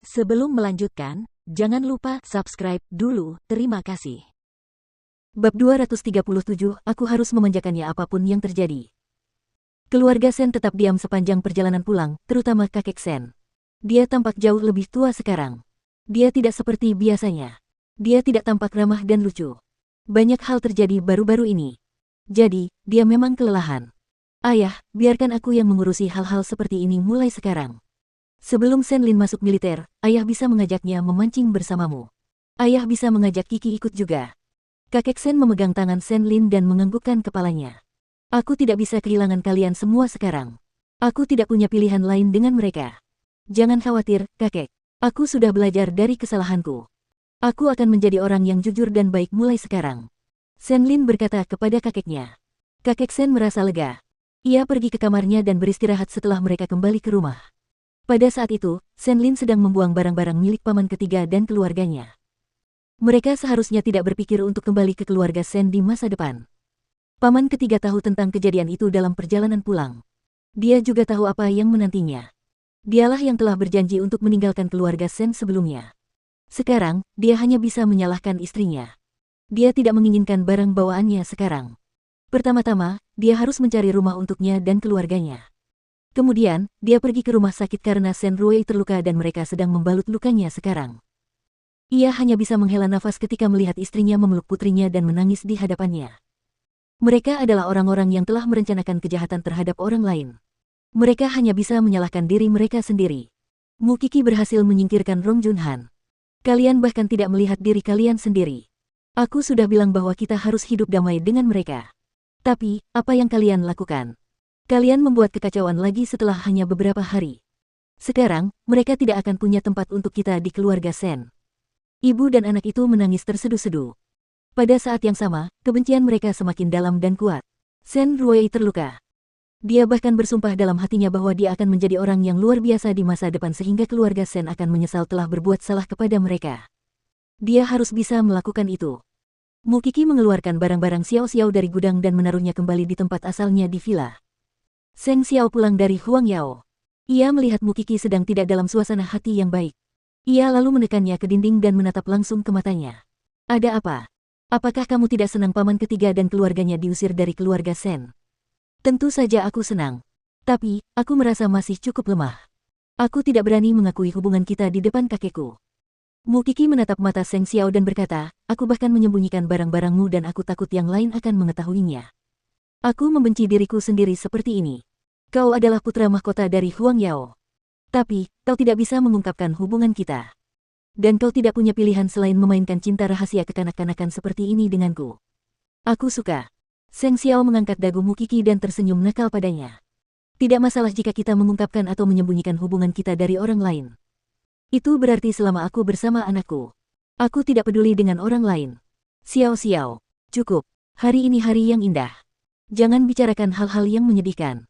Sebelum melanjutkan, jangan lupa subscribe dulu, terima kasih. Bab 237, aku harus memanjakannya apapun yang terjadi. Keluarga Sen tetap diam sepanjang perjalanan pulang, terutama kakek Sen. Dia tampak jauh lebih tua sekarang. Dia tidak seperti biasanya. Dia tidak tampak ramah dan lucu. Banyak hal terjadi baru-baru ini. Jadi, dia memang kelelahan. Ayah, biarkan aku yang mengurusi hal-hal seperti ini mulai sekarang. Sebelum Sen Lin masuk militer, ayah bisa mengajaknya memancing bersamamu. Ayah bisa mengajak Kiki ikut juga. Kakek Sen memegang tangan Sen Lin dan menganggukkan kepalanya. Aku tidak bisa kehilangan kalian semua sekarang. Aku tidak punya pilihan lain dengan mereka. Jangan khawatir, kakek. Aku sudah belajar dari kesalahanku. Aku akan menjadi orang yang jujur dan baik mulai sekarang. Sen Lin berkata kepada kakeknya. Kakek Sen merasa lega. Ia pergi ke kamarnya dan beristirahat setelah mereka kembali ke rumah. Pada saat itu, Sen Lin sedang membuang barang-barang milik paman ketiga dan keluarganya. Mereka seharusnya tidak berpikir untuk kembali ke keluarga Sen di masa depan. Paman ketiga tahu tentang kejadian itu dalam perjalanan pulang. Dia juga tahu apa yang menantinya. Dialah yang telah berjanji untuk meninggalkan keluarga Sen sebelumnya. Sekarang, dia hanya bisa menyalahkan istrinya. Dia tidak menginginkan barang bawaannya sekarang. Pertama-tama, dia harus mencari rumah untuknya dan keluarganya. Kemudian, dia pergi ke rumah sakit karena Sen Rui terluka dan mereka sedang membalut lukanya sekarang. Ia hanya bisa menghela nafas ketika melihat istrinya memeluk putrinya dan menangis di hadapannya. Mereka adalah orang-orang yang telah merencanakan kejahatan terhadap orang lain. Mereka hanya bisa menyalahkan diri mereka sendiri. Mu Kiki berhasil menyingkirkan Rong Junhan. Kalian bahkan tidak melihat diri kalian sendiri. Aku sudah bilang bahwa kita harus hidup damai dengan mereka. Tapi, apa yang kalian lakukan? Kalian membuat kekacauan lagi setelah hanya beberapa hari. Sekarang, mereka tidak akan punya tempat untuk kita di keluarga Sen. Ibu dan anak itu menangis terseduh-seduh. Pada saat yang sama, kebencian mereka semakin dalam dan kuat. Sen Rui terluka. Dia bahkan bersumpah dalam hatinya bahwa dia akan menjadi orang yang luar biasa di masa depan sehingga keluarga Sen akan menyesal telah berbuat salah kepada mereka. Dia harus bisa melakukan itu. Mu Kiki mengeluarkan barang-barang Xiao Xiao dari gudang dan menaruhnya kembali di tempat asalnya di villa. Seng Xiao pulang dari Huang Yao. Ia melihat Mu Kiki sedang tidak dalam suasana hati yang baik. Ia lalu menekannya ke dinding dan menatap langsung ke matanya. Ada apa? Apakah kamu tidak senang paman ketiga dan keluarganya diusir dari keluarga Sen? Tentu saja aku senang. Tapi, aku merasa masih cukup lemah. Aku tidak berani mengakui hubungan kita di depan kakekku. Mu Kiki menatap mata Seng Xiao dan berkata, aku bahkan menyembunyikan barang-barangmu dan aku takut yang lain akan mengetahuinya. Aku membenci diriku sendiri seperti ini. Kau adalah putra mahkota dari Huang Yao. Tapi, kau tidak bisa mengungkapkan hubungan kita. Dan kau tidak punya pilihan selain memainkan cinta rahasia kekanak-kanakan seperti ini denganku. Aku suka. Seng Xiao mengangkat dagu Mu Kiki dan tersenyum nakal padanya. Tidak masalah jika kita mengungkapkan atau menyembunyikan hubungan kita dari orang lain. Itu berarti selama aku bersama anakku. Aku tidak peduli dengan orang lain. Xiao Xiao, cukup. Hari ini hari yang indah. Jangan bicarakan hal-hal yang menyedihkan.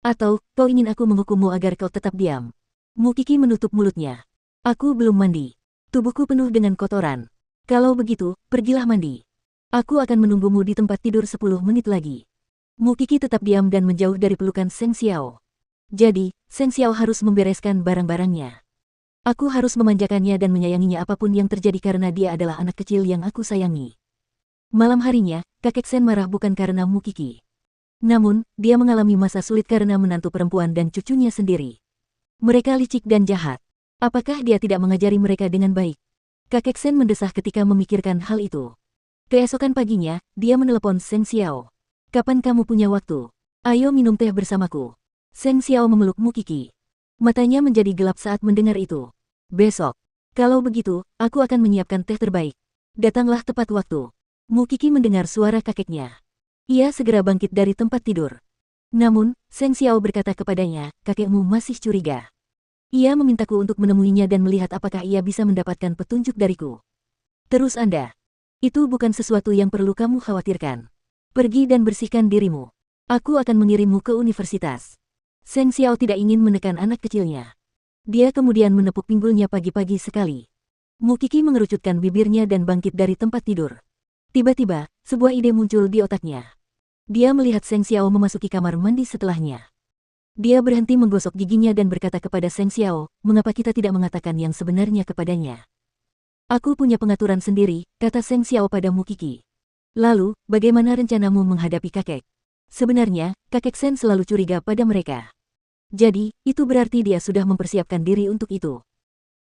Atau, kau ingin aku menghukummu agar kau tetap diam? Mu Kiki menutup mulutnya. Aku belum mandi. Tubuhku penuh dengan kotoran. Kalau begitu, pergilah mandi. Aku akan menunggumu di tempat tidur 10 menit lagi. Mu Kiki tetap diam dan menjauh dari pelukan Seng Xiao. Jadi, Seng Xiao harus membereskan barang-barangnya. Aku harus memanjakannya dan menyayanginya apapun yang terjadi karena dia adalah anak kecil yang aku sayangi. Malam harinya, kakek Sen marah bukan karena Mu Kiki. Namun, dia mengalami masa sulit karena menantu perempuan dan cucunya sendiri. Mereka licik dan jahat. Apakah dia tidak mengajari mereka dengan baik? Kakek Sen mendesah ketika memikirkan hal itu. Keesokan paginya, dia menelepon Seng Xiao. Kapan kamu punya waktu? Ayo minum teh bersamaku. Seng Xiao memeluk Mu Kiki. Matanya menjadi gelap saat mendengar itu. Besok. Kalau begitu, aku akan menyiapkan teh terbaik. Datanglah tepat waktu. Mu Kiki mendengar suara kakeknya. Ia segera bangkit dari tempat tidur. Namun, Seng Xiao berkata kepadanya, kakekmu masih curiga. Ia memintaku untuk menemuinya dan melihat apakah ia bisa mendapatkan petunjuk dariku. Terus Anda. Itu bukan sesuatu yang perlu kamu khawatirkan. Pergi dan bersihkan dirimu. Aku akan mengirimmu ke universitas. Seng Xiao tidak ingin menekan anak kecilnya. Dia kemudian menepuk pinggulnya pagi-pagi sekali. Mu Kiki mengerucutkan bibirnya dan bangkit dari tempat tidur. Tiba-tiba, sebuah ide muncul di otaknya. Dia melihat Seng Xiao memasuki kamar mandi setelahnya. Dia berhenti menggosok giginya dan berkata kepada Seng Xiao, mengapa kita tidak mengatakan yang sebenarnya kepadanya? Aku punya pengaturan sendiri, kata Seng Xiao pada Mukiki. Lalu, bagaimana rencanamu menghadapi kakek? Sebenarnya, kakek Sen selalu curiga pada mereka. Jadi, itu berarti dia sudah mempersiapkan diri untuk itu.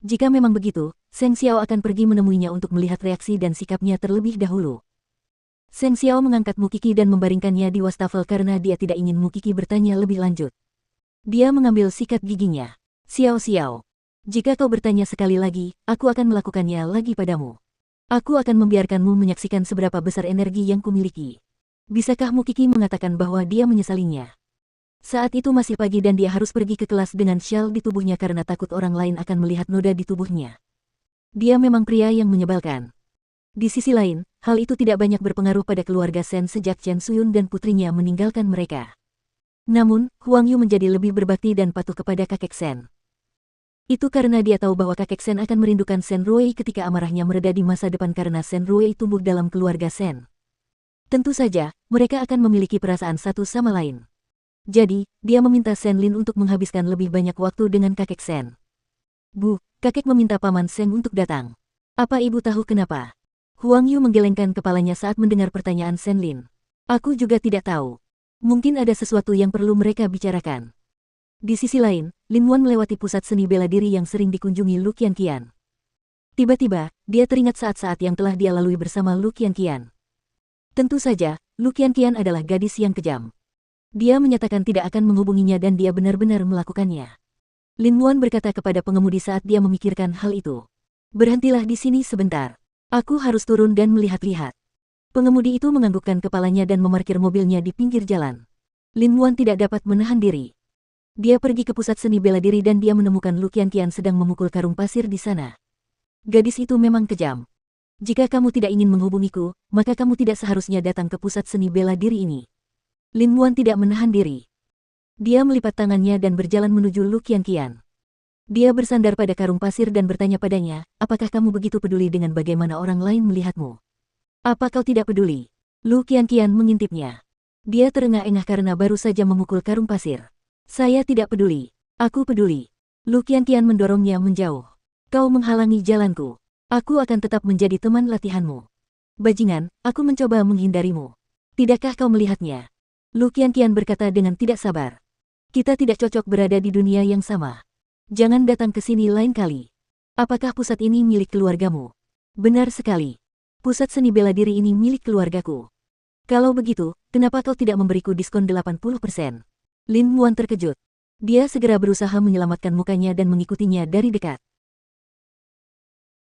Jika memang begitu, Seng Xiao akan pergi menemuinya untuk melihat reaksi dan sikapnya terlebih dahulu. Seng Xiao mengangkat Mukiki dan membaringkannya di wastafel karena dia tidak ingin Mukiki bertanya lebih lanjut. Dia mengambil sikat giginya. Xiao, jika kau bertanya sekali lagi, aku akan melakukannya lagi padamu. Aku akan membiarkanmu menyaksikan seberapa besar energi yang kumiliki. Bisakah Mukiki mengatakan bahwa dia menyesalinya? Saat itu masih pagi dan dia harus pergi ke kelas dengan syal di tubuhnya karena takut orang lain akan melihat noda di tubuhnya. Dia memang pria yang menyebalkan. Di sisi lain, hal itu tidak banyak berpengaruh pada keluarga Sen sejak Chen Suyun dan putrinya meninggalkan mereka. Namun, Huang Yu menjadi lebih berbakti dan patuh kepada kakek Sen. Itu karena dia tahu bahwa kakek Sen akan merindukan Sen Ruwei ketika amarahnya mereda di masa depan karena Sen Ruwei tumbuh dalam keluarga Sen. Tentu saja, mereka akan memiliki perasaan satu sama lain. Jadi, dia meminta Sen Lin untuk menghabiskan lebih banyak waktu dengan kakek Sen. Bu, kakek meminta paman Sen untuk datang. Apa ibu tahu kenapa? Huang Yu menggelengkan kepalanya saat mendengar pertanyaan Sen Lin. Aku juga tidak tahu. Mungkin ada sesuatu yang perlu mereka bicarakan. Di sisi lain, Lin Wan melewati pusat seni bela diri yang sering dikunjungi Lu Qianqian. Tiba-tiba, dia teringat saat-saat yang telah dia lalui bersama Lu Qianqian. Tentu saja, Lu Qianqian adalah gadis yang kejam. Dia menyatakan tidak akan menghubunginya dan dia benar-benar melakukannya. Lin Wan berkata kepada pengemudi saat dia memikirkan hal itu. Berhentilah di sini sebentar. Aku harus turun dan melihat-lihat. Pengemudi itu menganggukkan kepalanya dan memarkir mobilnya di pinggir jalan. Lin Wan tidak dapat menahan diri. Dia pergi ke pusat seni bela diri dan dia menemukan Lu Qianqian sedang memukul karung pasir di sana. Gadis itu memang kejam. Jika kamu tidak ingin menghubungiku, maka kamu tidak seharusnya datang ke pusat seni bela diri ini. Lin Wan tidak menahan diri. Dia melipat tangannya dan berjalan menuju Lu Qianqian. Dia bersandar pada karung pasir dan bertanya padanya, apakah kamu begitu peduli dengan bagaimana orang lain melihatmu? Apa kau tidak peduli? Lu Qianqian mengintipnya. Dia terengah-engah karena baru saja memukul karung pasir. Saya tidak peduli. Aku peduli. Lu Qianqian mendorongnya menjauh. Kau menghalangi jalanku. Aku akan tetap menjadi teman latihanmu. Bajingan, aku mencoba menghindarimu. Tidakkah kau melihatnya? Lu Qianqian berkata dengan tidak sabar. Kita tidak cocok berada di dunia yang sama. Jangan datang ke sini lain kali. Apakah pusat ini milik keluargamu? Benar sekali. Pusat seni bela diri ini milik keluargaku. Kalau begitu, kenapa kau tidak memberiku diskon 80%? Lin Wan terkejut. Dia segera berusaha menyelamatkan mukanya dan mengikutinya dari dekat.